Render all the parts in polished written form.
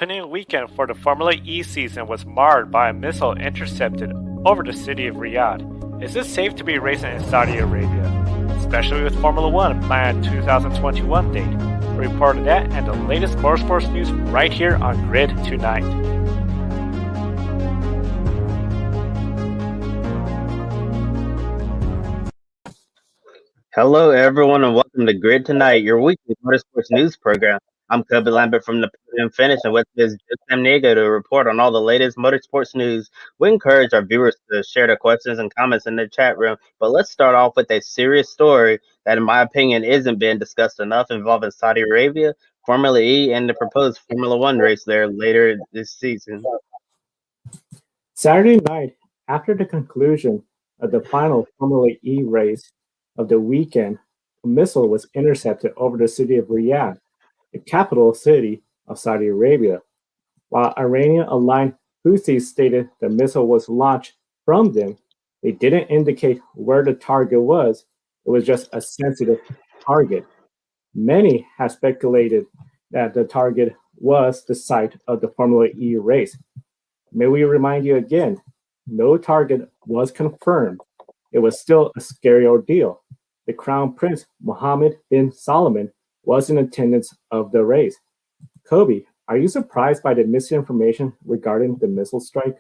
opening weekend for the Formula E season was marred by a missile intercepted over the city of Riyadh. Is it safe to be racing in Saudi Arabia, especially with Formula One planned 2021 date? We reported that and the latest motorsports news right here on Grid tonight. Hello, everyone, and welcome to Grid Tonight, your weekly motorsports news program. I'm Cubby Lambert from the Podium Finish, and with me is Sam Niego to report on all the latest motorsports news. We encourage our viewers to share their questions and comments in the chat room, but let's start off with a serious story that, in my opinion, isn't being discussed enough involving Saudi Arabia, Formula E, and the proposed Formula One race there later this season. Saturday night, after the conclusion of the final Formula E race of the weekend, a missile was intercepted over the city of Riyadh, the capital city of Saudi Arabia. While Iranian-aligned Houthis stated the missile was launched from them, they didn't indicate where the target was. It was just a sensitive target. Many have speculated that the target was the site of the Formula E race. May we remind you again, no target was confirmed. It was still a scary ordeal. The Crown Prince Mohammed bin Salman was in attendance of the race. Kobe, are you surprised by the misinformation regarding the missile strike?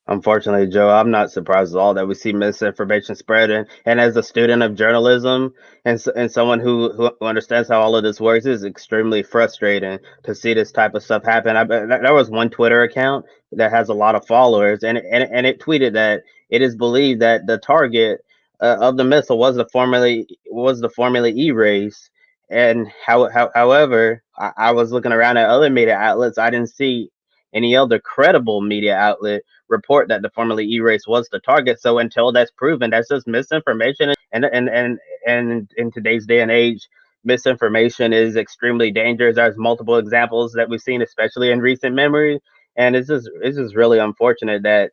Unfortunately, Joe, I'm not surprised at all that we see misinformation spreading. And as a student of journalism and someone who understands how all of this works, it's extremely frustrating to see this type of stuff happen. There was one Twitter account that has a lot of followers, and it tweeted that it is believed that the target of the missile was the Formula E race. And however, I was looking around at other media outlets. I didn't see any other credible media outlet report that the Formula E race was the target. So until that's proven, that's just misinformation. And in today's day and age, misinformation is extremely dangerous. There's multiple examples that we've seen, especially in recent memory. And it's just really unfortunate that.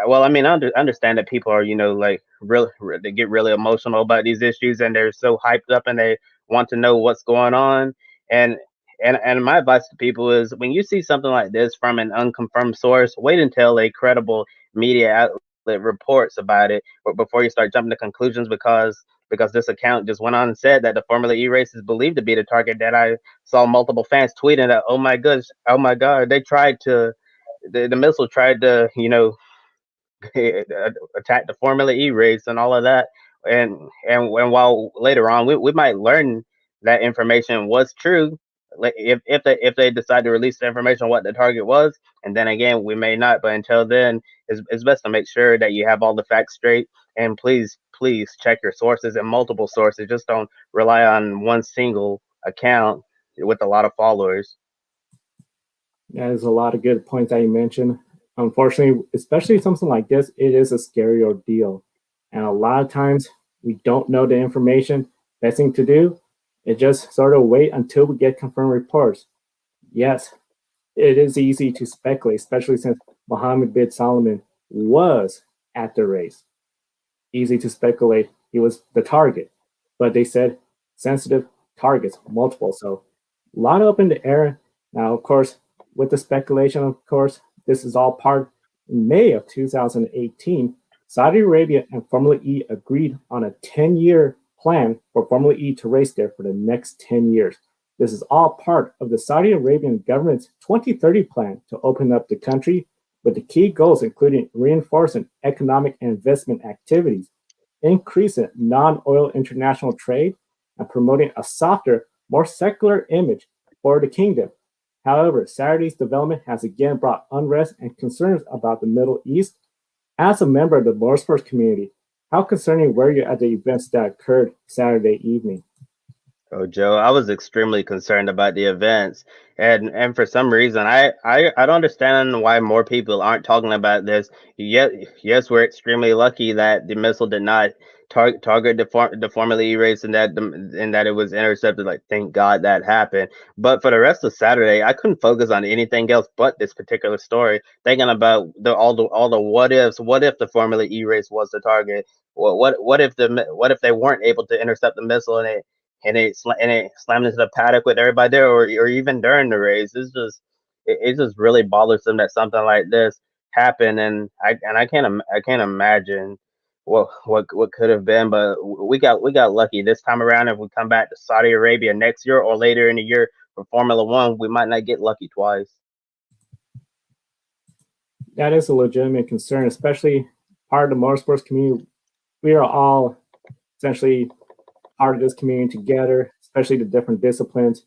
Well, I mean, I understand that people are, like they get really emotional about these issues, and they're so hyped up, and they want to know what's going on. And my advice to people is, when you see something like this from an unconfirmed source, wait until a credible media outlet reports about it before you start jumping to conclusions, because this account just went on and said that the Formula E race is believed to be the target. That I saw multiple fans tweeting that, oh my God, the missile tried to, attack the Formula E race and all of that. And while later on we might learn that information was true, if they decide to release the information on what the target was, and then again we may not. But until then, it's best to make sure that you have all the facts straight, and please check your sources and multiple sources. Just don't rely on one single account with a lot of followers. Yeah, there's a lot of good points that you mentioned. Unfortunately, especially something like this, it is a scary ordeal. And a lot of times we don't know the information. Best thing to do is just sort of wait until we get confirmed reports. Yes, it is easy to speculate, especially since Mohammed bin Salman was at the race. Easy to speculate he was the target. But they said sensitive targets, multiple. So a lot up in the air. Now, of course, with the speculation, of course, this is all part. In May of 2018, Saudi Arabia and Formula E agreed on a 10-year plan for Formula E to race there for the next 10 years. This is all part of the Saudi Arabian government's 2030 plan to open up the country, with the key goals including reinforcing economic and investment activities, increasing non-oil international trade, and promoting a softer, more secular image for the kingdom. However, Saturday's development has again brought unrest and concerns about the Middle East. As a member of the motorsports community, how concerning were you at the events that occurred Saturday evening? Oh, Joe, I was extremely concerned about the events, and for some reason, I don't understand why more people aren't talking about this. Yet, yes, we're extremely lucky that the missile did not target the Formula E race, and that it was intercepted. Like, thank God that happened. But for the rest of Saturday, I couldn't focus on anything else but this particular story, thinking about all the what ifs. What if the Formula E race was the target? What if they weren't able to intercept the missile, and it slammed into the paddock with everybody there, or even during the race. It's just really bothersome that something like this happened, and I can't imagine what could have been. But we got lucky this time around. If we come back to Saudi Arabia next year or later in the year for Formula One, we might not get lucky twice. That is a legitimate concern, especially part of the motorsports community. We are all essentially part of this community together, especially the different disciplines.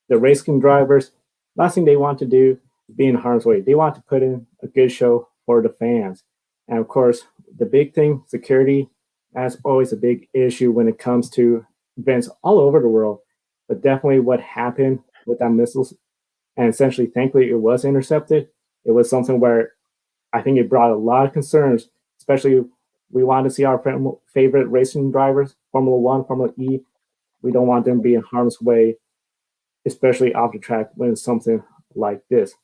The racing drivers, last thing they want to do is be in harm's way. They want to put in a good show for the fans. And of course, the big thing, security, that's always a big issue when it comes to events all over the world. But definitely what happened with that missiles, and essentially, thankfully, it was intercepted. It was something where I think it brought a lot of concerns, especially we want to see our favorite racing drivers, Formula One, Formula E. We don't want them to be in harm's way, especially off the track when it's something like this.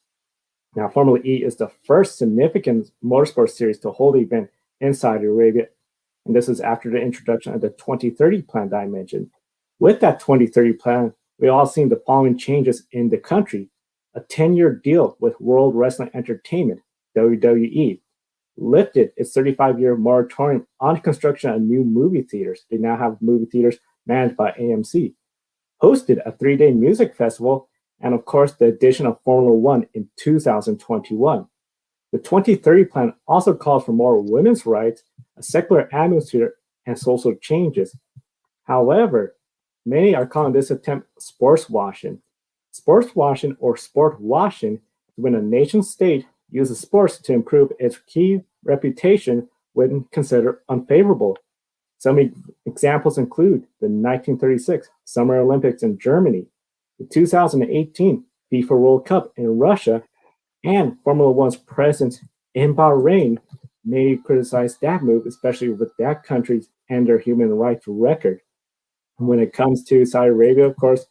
Now, Formula E is the first significant motorsport series to hold the event in Saudi Arabia, and this is after the introduction of the 2030 plan that I mentioned. With that 2030 plan, we all seen the following changes in the country: a 10-year deal with World Wrestling Entertainment, WWE, lifted its 35-year moratorium on construction of new movie theaters. They now have movie theaters managed by AMC, hosted a 3-day music festival, and of course, the addition of Formula One in 2021. The 2030 plan also calls for more women's rights, a secular atmosphere, and social changes. However, many are calling this attempt sports washing. Sports washing or sport washing is when a nation state uses sports to improve its key reputation when considered unfavorable. Some examples include the 1936 Summer Olympics in Germany, the 2018 FIFA World Cup in Russia, and Formula One's presence in Bahrain. Many criticize that move, especially with that country's and their human rights record. When it comes to Saudi Arabia, of course,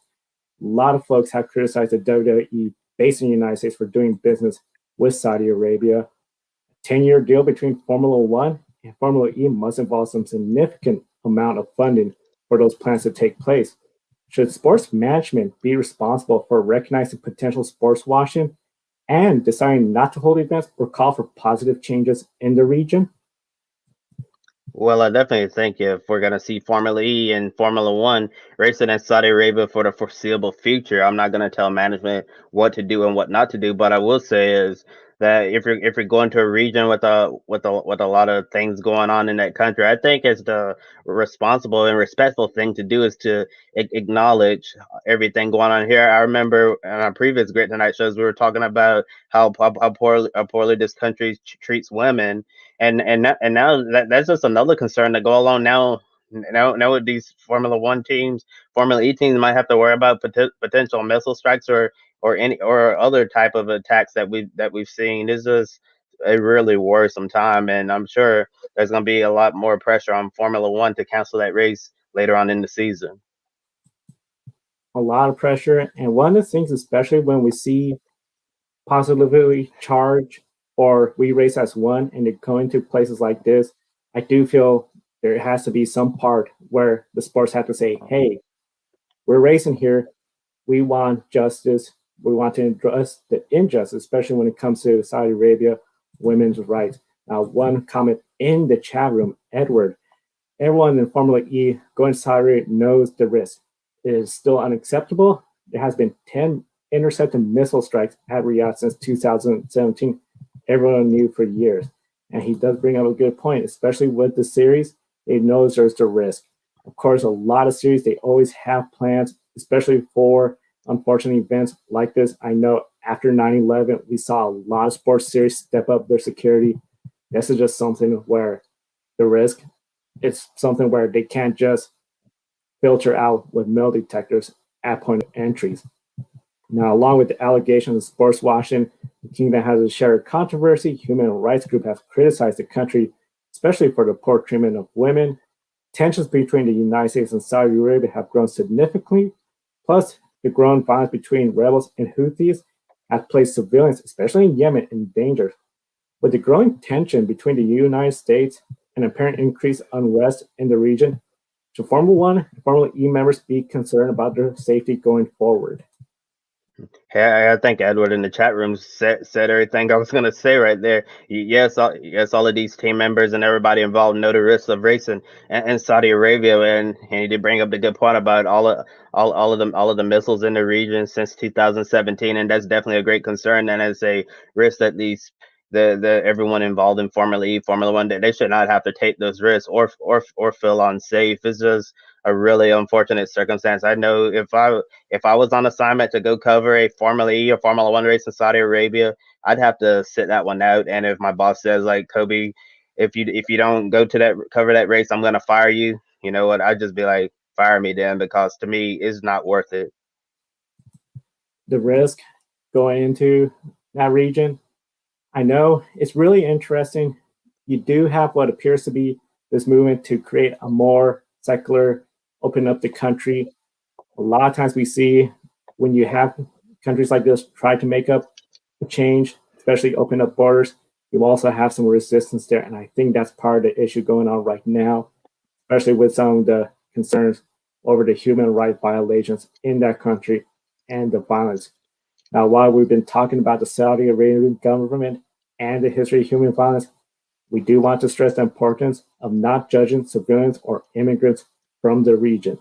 a lot of folks have criticized the WWE based in the United States for doing business with Saudi Arabia. A 10-year deal between Formula One and Formula E must involve some significant amount of funding for those plans to take place. Should sports management be responsible for recognizing potential sports washing and deciding not to hold events or call for positive changes in the region? Well, I definitely think if we're going to see Formula E and Formula One racing in Saudi Arabia for the foreseeable future, I'm not going to tell management what to do and what not to do. But I will say is that if you're going to a region with a lot of things going on in that country, I think it's the responsible and respectful thing to do is to acknowledge everything going on here. I remember in our previous Great Tonight shows we were talking about how poorly this country treats women, and now that's just another concern to go along now with these Formula One teams. Formula E teams might have to worry about potential missile strikes or any or other type of attacks that we've seen. This is a really worrisome time, and I'm sure there's going to be a lot more pressure on Formula One to cancel that race later on in the season. A lot of pressure, and one of the things, especially when we see positively charged or we race as one and it going to places like this, I do feel there has to be some part where the sports have to say, hey, we're racing here. We want justice. We want to address the injustice, especially when it comes to Saudi Arabia, women's rights. Now, one comment in the chat room, Edward, everyone in Formula E going to Saudi Arabia knows the risk. It is still unacceptable. There has been 10 intercepted missile strikes at Riyadh since 2017. Everyone knew for years. And he does bring up a good point, especially with the series. They know there's the risk. Of course, a lot of series, they always have plans, especially for unfortunate events like this. I know after 9/11, we saw a lot of sports series step up their security. This is just something where the risk, it's something where they can't just filter out with metal detectors at point of entries. Now, along with the allegations of sports washing, the kingdom has a shared controversy. Human rights groups have criticized the country, especially for the poor treatment of women. Tensions between the United States and Saudi Arabia have grown significantly. Plus, the growing violence between rebels and Houthis have placed civilians, especially in Yemen, in danger. With the growing tension between the United States and apparent increased unrest in the region, Should Formula One and Formula E members be concerned about their safety going forward? Yeah, I think Edward in the chat room said everything I was gonna say right there. Yes, all of these team members and everybody involved know the risks of racing in Saudi Arabia, and he did bring up the good point about all of the missiles in the region since 2017, and that's definitely a great concern, and it's a risk that the everyone involved in Formula E, Formula One, they should not have to take those risks or feel unsafe. It's just a really unfortunate circumstance. I know if I was on assignment to go cover a Formula E or Formula One race in Saudi Arabia, I'd have to sit that one out. And if my boss says like Kobe, if you don't go to that cover that race, I'm gonna fire you. You know what? I'd just be like, fire me then, because to me, it's not worth it. The risk going into that region, I know it's really interesting. You do have what appears to be this movement to create a more secular, open up the country. A lot of times we see when you have countries like this try to make up a change, especially open up borders, you also have some resistance there. And I think that's part of the issue going on right now, especially with some of the concerns over the human rights violations in that country and the violence. Now, while we've been talking about the Saudi Arabian government and the history of human violence, we do want to stress the importance of not judging civilians or immigrants from the region.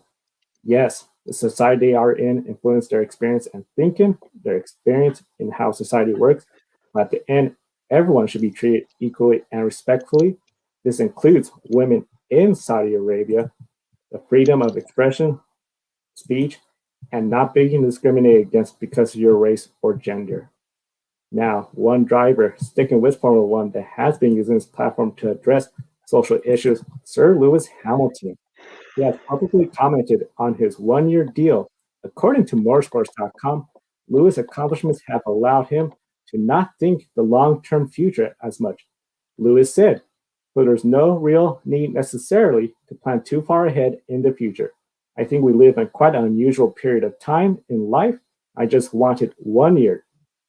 Yes, the society they are in influence their experience and thinking, their experience in how society works. But at the end, everyone should be treated equally and respectfully. This includes women in Saudi Arabia, the freedom of expression, speech, and not being discriminated against because of your race or gender. Now, one driver sticking with Formula One that has been using this platform to address social issues, Sir Lewis Hamilton. He has publicly commented on his 1 year deal. According to motorsports.com, Lewis' accomplishments have allowed him to not think the long-term future as much. Lewis said, "So there's no real need necessarily to plan too far ahead in the future. I think we live in quite an unusual period of time in life. I just wanted 1 year."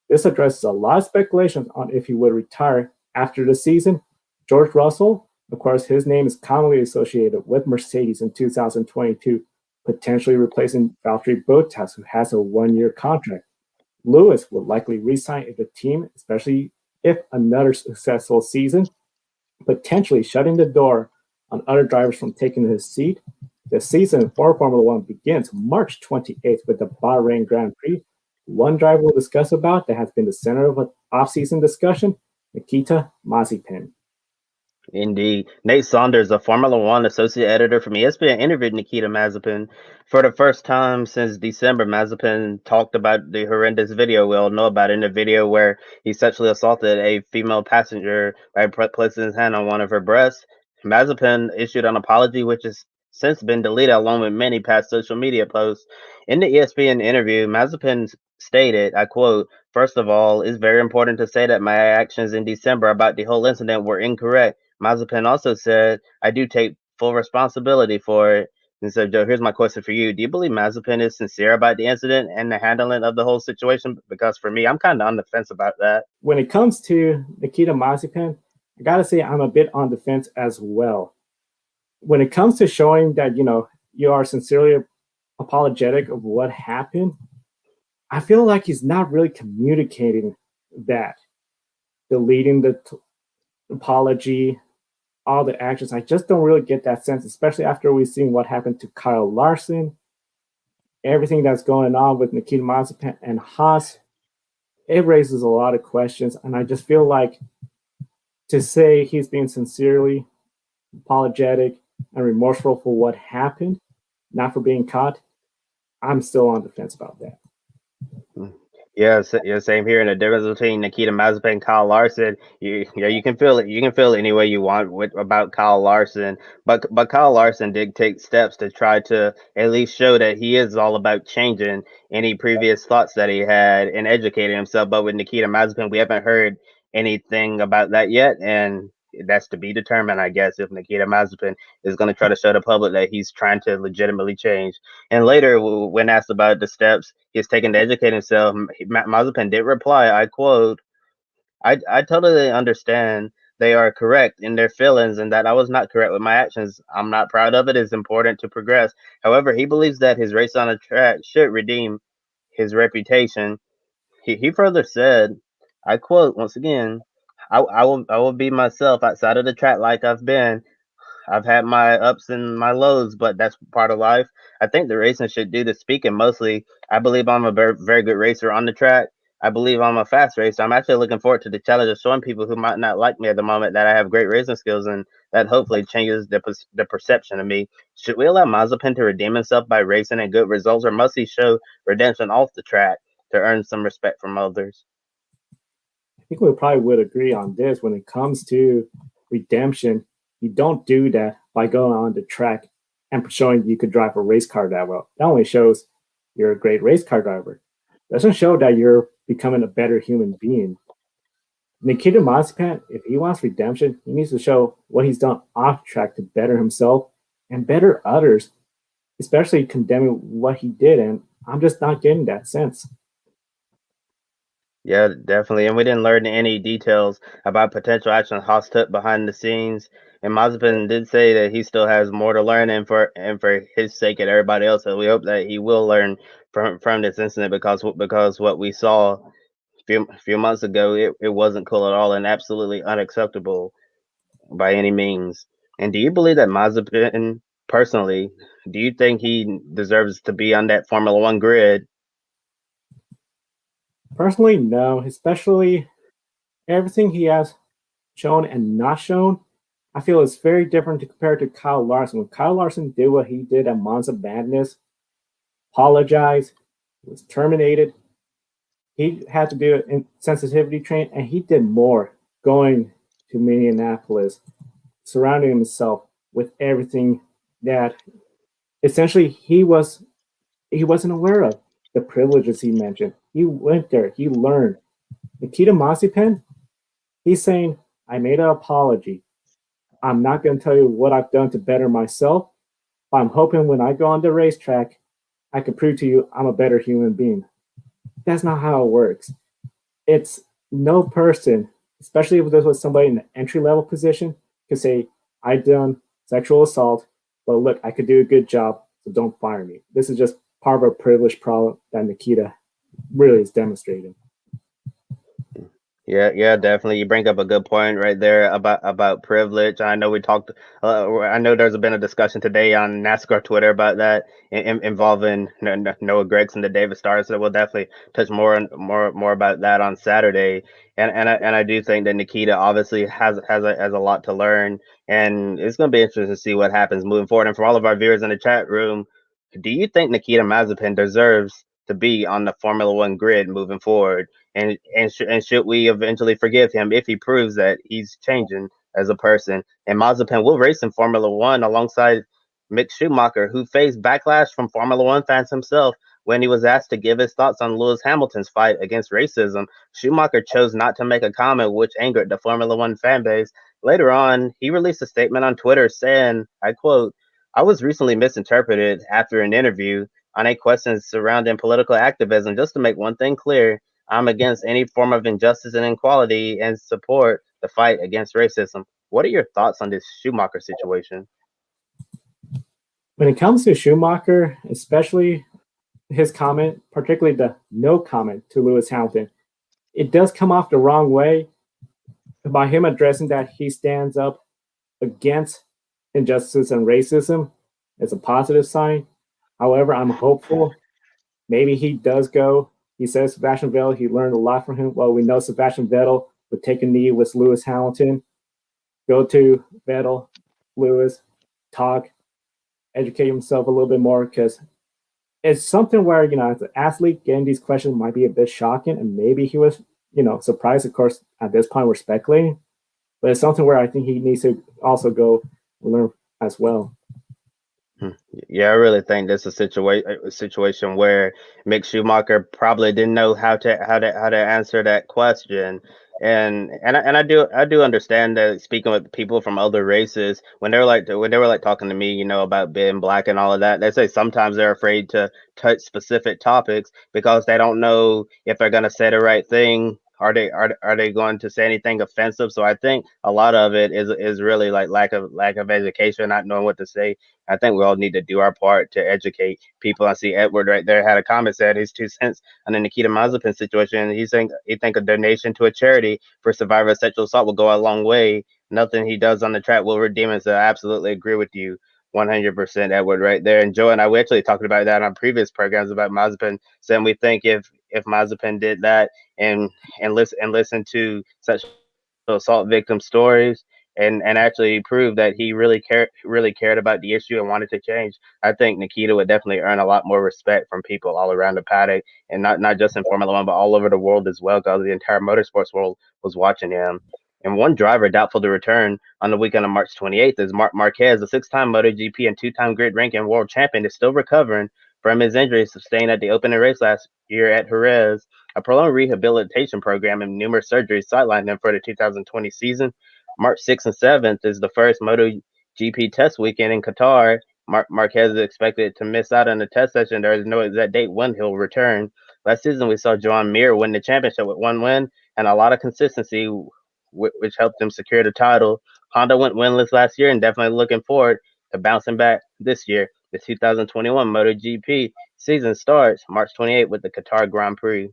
This addresses a lot of speculation on if he would retire after the season. George Russell, of course, his name is commonly associated with Mercedes in 2022, potentially replacing Valtteri Bottas, who has a 1 year contract. Lewis will likely re-sign if the team, especially if another successful season, potentially shutting the door on other drivers from taking his seat. The season for Formula One begins March 28th with the Bahrain Grand Prix. One driver we'll discuss about that has been the center of an off-season discussion, Nikita Mazepin. Indeed. Nate Saunders, a Formula One associate editor from ESPN, interviewed Nikita Mazepin for the first time since December. Mazepin talked about the horrendous video we all know about in the video where he sexually assaulted a female passenger by placing his hand on one of her breasts. Mazepin issued an apology, which has since been deleted along with many past social media posts. In the ESPN interview, Mazepin stated, I quote, "First of all, it's very important to say that my actions in December about the whole incident were incorrect. Mazepin also said, I do take full responsibility for it." And so, Joe, here's my question for you. Do you believe Mazepin is sincere about the incident and the handling of the whole situation? Because for me, I'm kind of on the fence about that. When it comes to Nikita Mazepin, I got to say I'm a bit on the fence as well. When it comes to showing that, you are sincerely apologetic of what happened, I feel like he's not really communicating that. Deleting the apology, all the actions. I just don't really get that sense, especially after we've seen what happened to Kyle Larson, everything that's going on with Nikita Mazepin and Haas. It raises a lot of questions, and I just feel like to say he's being sincerely apologetic and remorseful for what happened, not for being caught, I'm still on the fence about that. Yeah, same here. And the difference between Nikita Mazepin and Kyle Larson, you can feel it. You can feel it any way you want about Kyle Larson, but Kyle Larson did take steps to try to at least show that he is all about changing any previous thoughts that he had and educating himself. But with Nikita Mazepin, we haven't heard anything about that yet, and that's to be determined, I guess, if Nikita Mazepin is going to try to show the public that he's trying to legitimately change. And later, when asked about the steps he's taken to educate himself, Mazepin did reply, I quote, I totally understand they are correct in their feelings and that I was not correct with my actions. I'm not proud of it. It's important to progress. However, he believes that his race on the track should redeem his reputation. He further said, I quote once again, I will be myself outside of the track like I've been. I've had my ups and my lows, but that's part of life. I think the racing should do the speaking mostly. I believe I'm a very good racer on the track. I believe I'm a fast racer. I'm actually looking forward to the challenge of showing people who might not like me at the moment that I have great racing skills, and that hopefully changes the perception of me. Should we allow Mazepin to redeem himself by racing and good results, or must he show redemption off the track to earn some respect from others? I think we probably would agree on this when it comes to redemption. You don't do that by going on the track and showing you could drive a race car that well. That only shows you're a great race car driver. It doesn't show that you're becoming a better human being. Nikita Mazepin, if he wants redemption, he needs to show what he's done off track to better himself and better others, especially condemning what he did. And I'm just not getting that sense. Yeah, definitely. And we didn't learn any details about potential actions Haas took behind the scenes. And Mazepin did say that he still has more to learn, and for his sake and everybody else, so we hope that he will learn from this incident because what we saw few months ago, it wasn't cool at all and absolutely unacceptable by any means. And do you believe that Mazepin personally, do you think he deserves to be on that Formula One grid? Personally, no, especially everything he has shown and not shown. I feel it's very different to compare to Kyle Larson. When Kyle Larson did what he did at Monza Madness, apologized, was terminated, he had to do a sensitivity train, and he did more going to Minneapolis, surrounding himself with everything that essentially he wasn't aware of. The privileges he mentioned. He went there, he learned. Nikita Mazepin, he's saying, I made an apology. I'm not going to tell you what I've done to better myself, but I'm hoping when I go on the racetrack, I can prove to you I'm a better human being. That's not how it works. It's no person, especially if this was somebody in an entry level position, could say, I done sexual assault, but look, I could do a good job, so don't fire me. This is just part of a privilege problem that Nikita really is demonstrating. Yeah, definitely. You bring up a good point right there about privilege. I know we talked. I know there's been a discussion today on NASCAR Twitter about that involving Noah Gregson, the David Starr. So we'll definitely touch more about that on Saturday. And I do think that Nikita obviously has a lot to learn, and it's going to be interesting to see what happens moving forward. And for all of our viewers in the chat room, do you think Nikita Mazepin deserves to be on the Formula One grid moving forward? And should we eventually forgive him if he proves that he's changing as a person? And Mazepin will race in Formula One alongside Mick Schumacher, who faced backlash from Formula One fans himself when he was asked to give his thoughts on Lewis Hamilton's fight against racism. Schumacher chose not to make a comment, which angered the Formula One fan base. Later on, he released a statement on Twitter saying, I quote, I was recently misinterpreted after an interview on a question surrounding political activism. Just to make one thing clear, I'm against any form of injustice and inequality and support the fight against racism. What are your thoughts on this Schumacher situation? When it comes to Schumacher, especially his comment, particularly the no comment to Lewis Hamilton, it does come off the wrong way by him addressing that he stands up against injustice and racism. It's a positive sign. However, I'm hopeful maybe he does go. He says Sebastian Vettel, he learned a lot from him. Well, we know Sebastian Vettel would take a knee with Lewis Hamilton, go to Vettel, Lewis, talk, educate himself a little bit more because it's something where, as an athlete, getting these questions might be a bit shocking. And maybe he was, surprised. Of course, at this point, we're speculating, but it's something where I think he needs to also go learn as well. Yeah, I really think this is a situation where Mick Schumacher probably didn't know how to answer that question. And I do understand that speaking with people from other races, when they were like talking to me, about being black and all of that, they say sometimes they're afraid to touch specific topics because they don't know if they're gonna say the right thing are they going to say anything offensive? So I think a lot of it is really like lack of education, not knowing what to say. I think we all need to do our part to educate people. I see Edward right there had a comment, said his 2 cents on the Nikita Mazepin situation. He's saying he think a donation to a charity for survivor of sexual assault will go a long way. Nothing he does on the track will redeem it. So I absolutely agree with you. 100% Edward right there. And Joe and I, we actually talked about that on previous programs about Mazepin, saying we think if Mazepin did that and listen to sexual assault victim stories and actually prove that he really cared about the issue and wanted to change, I think Nikita would definitely earn a lot more respect from people all around the paddock, and not just in Formula One, but all over the world as well, because the entire motorsports world was watching him. And one driver doubtful to return on the weekend of March 28th is Marc Marquez, a six-time MotoGP and two-time grid ranking world champion, is still recovering from his injuries sustained at the opening race last year at Jerez. A prolonged rehabilitation program and numerous surgeries sidelined him for the 2020 season. March 6th and 7th is the first MotoGP test weekend in Qatar. Marquez is expected to miss out on the test session. There is no exact date when he'll return. Last season, we saw Joan Mir win the championship with one win and a lot of consistency, which helped him secure the title. Honda went winless last year and definitely looking forward to bouncing back this year. The 2021 MotoGP season starts March 28th with the Qatar Grand Prix.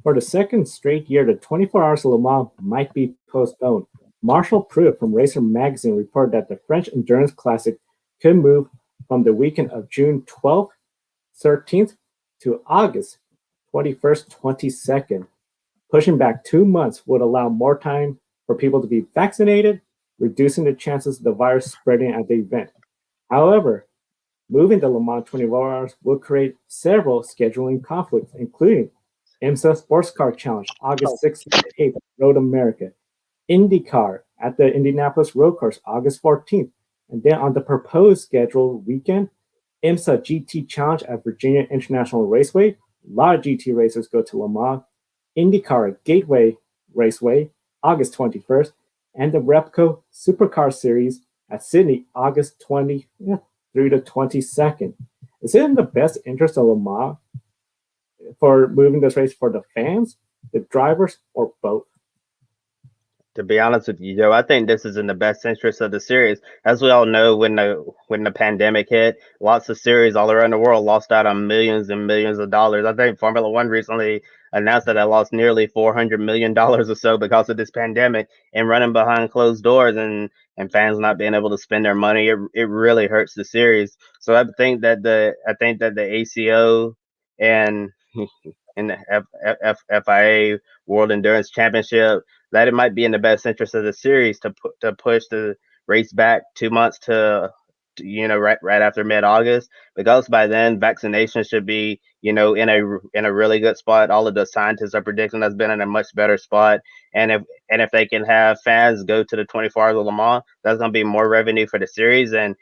For the second straight year, the 24 Hours of Le Mans might be postponed. Marshall Pruitt from Racer Magazine reported that the French Endurance Classic could move from the weekend of June 12th, 13th to August 21st, 22nd. Pushing back 2 months would allow more time for people to be vaccinated, reducing the chances of the virus spreading at the event. However, moving the Le Mans 24 hours will create several scheduling conflicts, including IMSA Sports Car Challenge, August 6th to 8th, Road America, IndyCar at the Indianapolis Road Course, August 14th, and then on the proposed scheduled weekend, IMSA GT Challenge at Virginia International Raceway. A lot of GT racers go to Le Mans. IndyCar at Gateway Raceway, August 21st, and the Repco Supercar Series at Sydney, August 20th through the 22nd. Is it in the best interest of Le Mans for moving this race for the fans, the drivers, or both? To be honest with you, Joe, I think this is in the best interest of the series. As we all know, when the pandemic hit, lots of series all around the world lost out on millions and millions of dollars. I think Formula One recently announced that I lost nearly $400 million or so because of this pandemic and running behind closed doors and fans not being able to spend their money. It really hurts the series. So I think that the ACO and the FIA World Endurance Championship, that it might be in the best interest of the series to push the race back 2 months to right after mid-August, because by then vaccination should be in a really good spot. All of the scientists are predicting that's been in a much better spot, and if they can have fans go to the 24 Hours of Le Mans, that's going to be more revenue for the series, and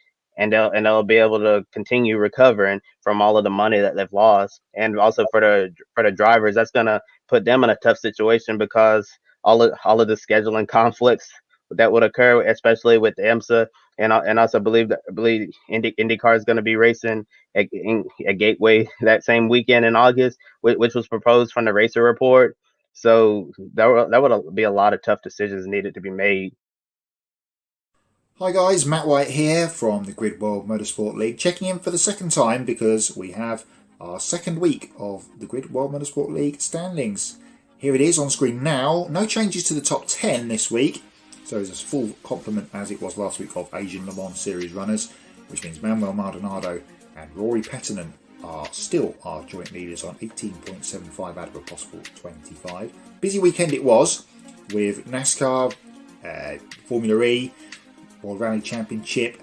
they'll be able to continue recovering from all of the money that they've lost. And also for the drivers, that's going to put them in a tough situation, because all of the scheduling conflicts that would occur, especially with IMSA, and also believe IndyCar is going to be racing at Gateway that same weekend in August, which was proposed from the Racer Report. So that would be a lot of tough decisions needed to be made. Hi guys, Matt White here from the Grid World Motorsport League, checking in for the second time because we have our second week of the Grid World Motorsport League standings. Here it is on screen now. No changes to the top 10 this week, so it's a full complement as it was last week of Asian Le Mans Series runners, which means Manuel Maldonado and Rory Petternan are still our joint leaders on 18.75 out of a possible 25. Busy weekend it was, with NASCAR, Formula E, World Rally Championship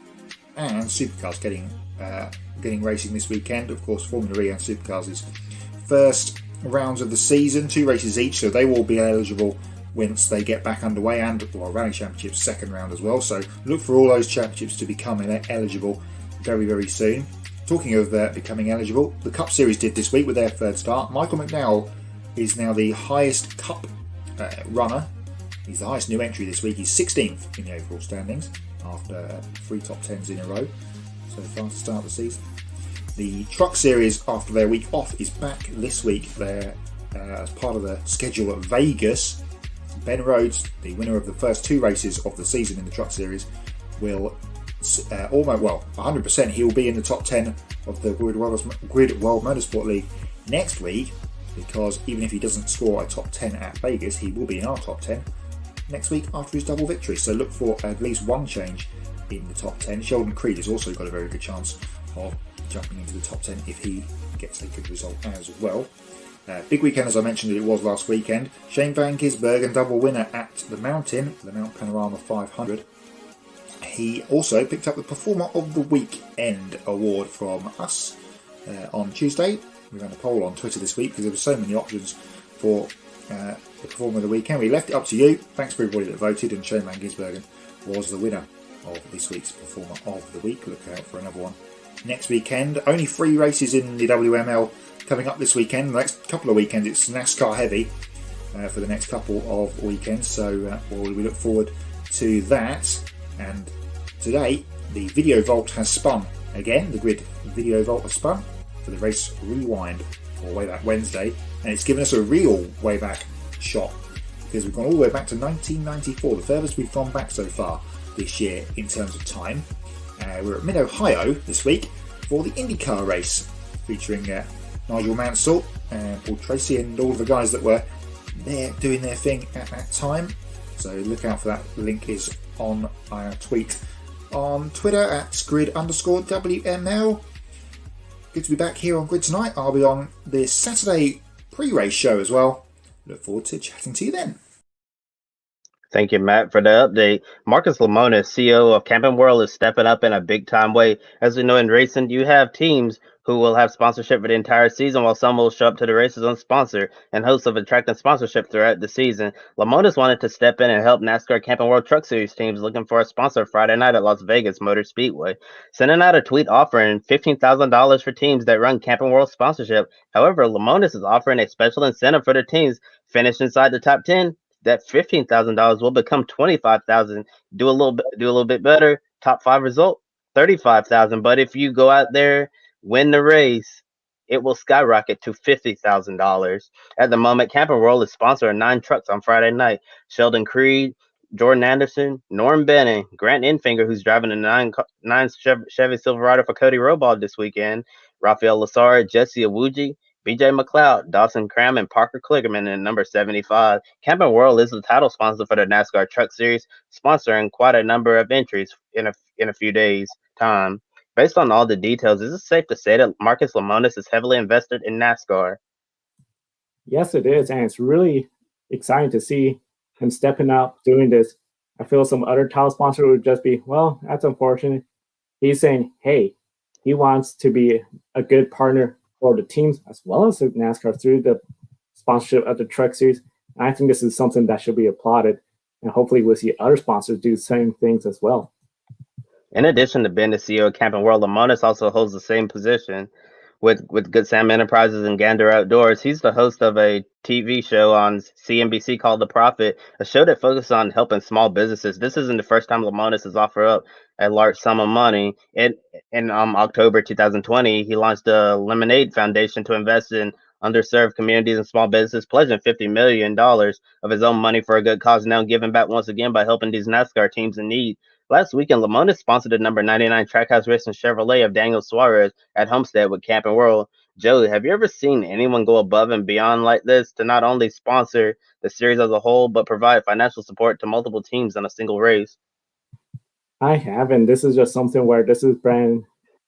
and Supercars getting racing this weekend. Of course, Formula E and Supercars' first rounds of the season, 2 races each, so they will be eligible once they get back underway, and the World Rally Championship's second round as well. So look for all those championships to become eligible very, very soon. Talking of becoming eligible, the Cup Series did this week with their third start. Michael McDowell is now the highest Cup runner. He's the highest new entry this week. He's 16th in the overall standings after 3 top 10s in a row so far to start the season. The Truck Series, after their week off, is back this week. Their as part of the schedule at Vegas. Ben Rhodes, the winner of the first 2 races of the season in the Truck Series, will 100% he will be in the top 10 of the Grid World Motorsport League next week, because even if he doesn't score a top 10 at Vegas, he will be in our top 10 next week after his double victory. So look for at least one change in the top 10. Sheldon Creed has also got a very good chance of jumping into the top 10 if he gets a good result as well. Big weekend, as I mentioned, it was last weekend. Shane Van Gisbergen, double winner at the Mount Panorama 500. He also picked up the Performer of the Weekend award from us on Tuesday. We ran a poll on Twitter this week because there were so many options for the Performer of the Weekend. We left it up to you. Thanks for everybody that voted, and Shane Van Gisbergen was the winner of this week's Performer of the Week. Look out for another one next weekend. Only 3 races in the WML coming up this weekend. The next couple of weekends it's NASCAR heavy for the next couple of weekends, so we look forward to that. And today the Video Vault has spun again. The Grid Video Vault has spun for the race rewind for Way Back Wednesday, and it's given us a real way back shot because we've gone all the way back to 1994, the furthest we've gone back so far this year in terms of time. We're at Mid-Ohio this week for the IndyCar race featuring Nigel Mansell and Paul Tracy and all the guys that were there doing their thing at that time. So look out for that. The link is on our tweet on Twitter at grid_WML. Good to be back here on Grid tonight. I'll be on this Saturday pre-race show as well. Look forward to chatting to you then. Thank you, Matt, for the update. Marcus Lemonis, CEO of Camping World, is stepping up in a big-time way. As we know in racing, you have teams who will have sponsorship for the entire season, while some will show up to the races unsponsored and hopes of attracting sponsorship throughout the season. Lemonis wanted to step in and help NASCAR Camping World Truck Series teams looking for a sponsor Friday night at Las Vegas Motor Speedway, sending out a tweet offering $15,000 for teams that run Camping World sponsorship. However, Lemonis is offering a special incentive for the teams finish inside the top 10. That $15,000 will become $25,000. Do a little bit better. Top 5 result, $35,000. But if you go out there, win the race, it will skyrocket to $50,000. At the moment, Camping World is sponsoring 9 trucks on Friday night. Sheldon Creed, Jordan Anderson, Norm Benning, Grant Enfinger, who's driving a 9 Chevy Silverado for Cody Robaugh this weekend, Rafael Lazar, Jesse Awuji, BJ McLeod, Dawson Cram, and Parker Kligerman in number 75. Camping World is the title sponsor for the NASCAR Truck Series, sponsoring quite a number of entries in a few days' time. Based on all the details, is it safe to say that Marcus Lemonis is heavily invested in NASCAR? Yes, it is, and it's really exciting to see him stepping up, doing this. I feel some other title sponsor would just be, well, that's unfortunate. He's saying, hey, he wants to be a good partner for the teams as well as the NASCAR through the sponsorship of the Truck Series. And I think this is something that should be applauded, and hopefully we'll see other sponsors do the same things as well. In addition to being the CEO of Camping World, Lemonis also holds the same position with Good Sam Enterprises and Gander Outdoors. He's the host of a TV show on CNBC called The Profit, a show that focuses on helping small businesses. This isn't the first time Lemonis has offered up a large sum of money. In October 2020, he launched the Lemonade Foundation to invest in underserved communities and small businesses, pledging $50 million of his own money for a good cause, now giving back once again by helping these NASCAR teams in need. Last weekend, Lemonis sponsored the number 99 Trackhouse Racing Chevrolet of Daniel Suarez at Homestead with Camping World. Joey, have you ever seen anyone go above and beyond like this to not only sponsor the series as a whole, but provide financial support to multiple teams in a single race? I haven't. This is just something where this is brand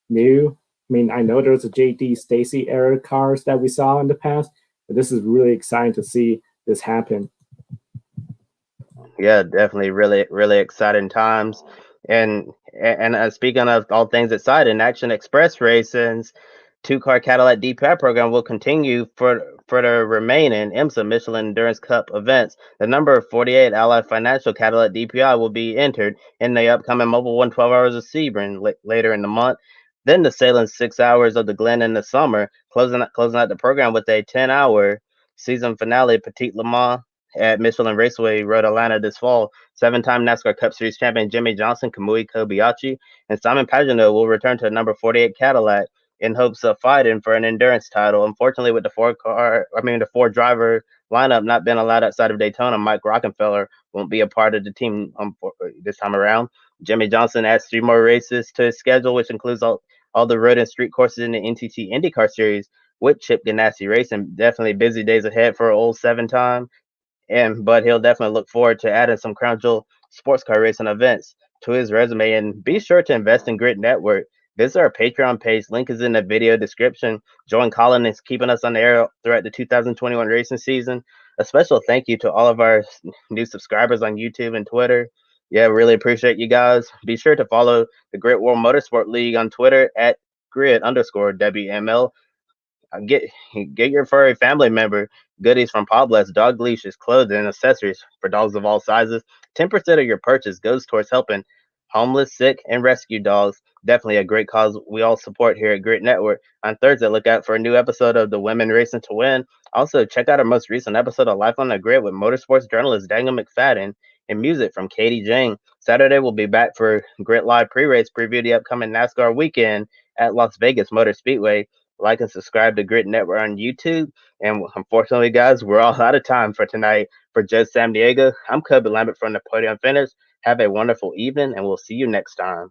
new. I mean, I know there's a JD Stacy era cars that we saw in the past, but this is really exciting to see this happen. Yeah, definitely really, really exciting times. And speaking of all things exciting, Action Express Racing's 2-car Cadillac DPI program will continue for the remaining IMSA Michelin Endurance Cup events. The number of 48 Allied Financial Cadillac DPI will be entered in the upcoming Mobile 1 12 Hours of Sebring later in the month. Then the Salem 6 Hours of the Glen in the summer, closing out the program with a 10-hour season finale, Petite Le Mans at Michelin Raceway, Road Atlanta this fall. 7-time NASCAR Cup Series champion Jimmy Johnson, Kamui Kobayashi, and Simon Pagenaud will return to the number 48 Cadillac in hopes of fighting for an endurance title. Unfortunately, with the four driver lineup not being allowed outside of Daytona, Mike Rockenfeller won't be a part of the team this time around. Jimmy Johnson adds 3 more races to his schedule, which includes all the road and street courses in the NTT IndyCar Series with Chip Ganassi Racing. Definitely busy days ahead for old 7-time. But he'll definitely look forward to adding some Crown Jewel sports car racing events to his resume. And be sure to invest in Grid Network. Visit our Patreon page. Link is in the video description. Join Colin is keeping us on the air throughout the 2021 racing season. A special thank you to all of our new subscribers on YouTube and Twitter. Yeah, really appreciate you guys. Be sure to follow the Grid World Motorsport League on Twitter at grid_WML. Get your furry family member goodies from Pablo's dog leashes, clothing, and accessories for dogs of all sizes. 10% of your purchase goes towards helping homeless, sick, and rescue dogs. Definitely a great cause we all support here at Grit Network. On Thursday, look out for a new episode of the Women Racing to Win. Also, check out our most recent episode of Life on the Grid with motorsports journalist Daniel McFadden and music from Katie Jane. Saturday, we'll be back for Grit Live pre-race preview the upcoming NASCAR weekend at Las Vegas Motor Speedway. Like and subscribe to Grit Network on YouTube. And unfortunately, guys, we're all out of time for tonight. For Joe Samdiego, I'm Kobe Lambert from the Podium Finish. Have a wonderful evening, and we'll see you next time.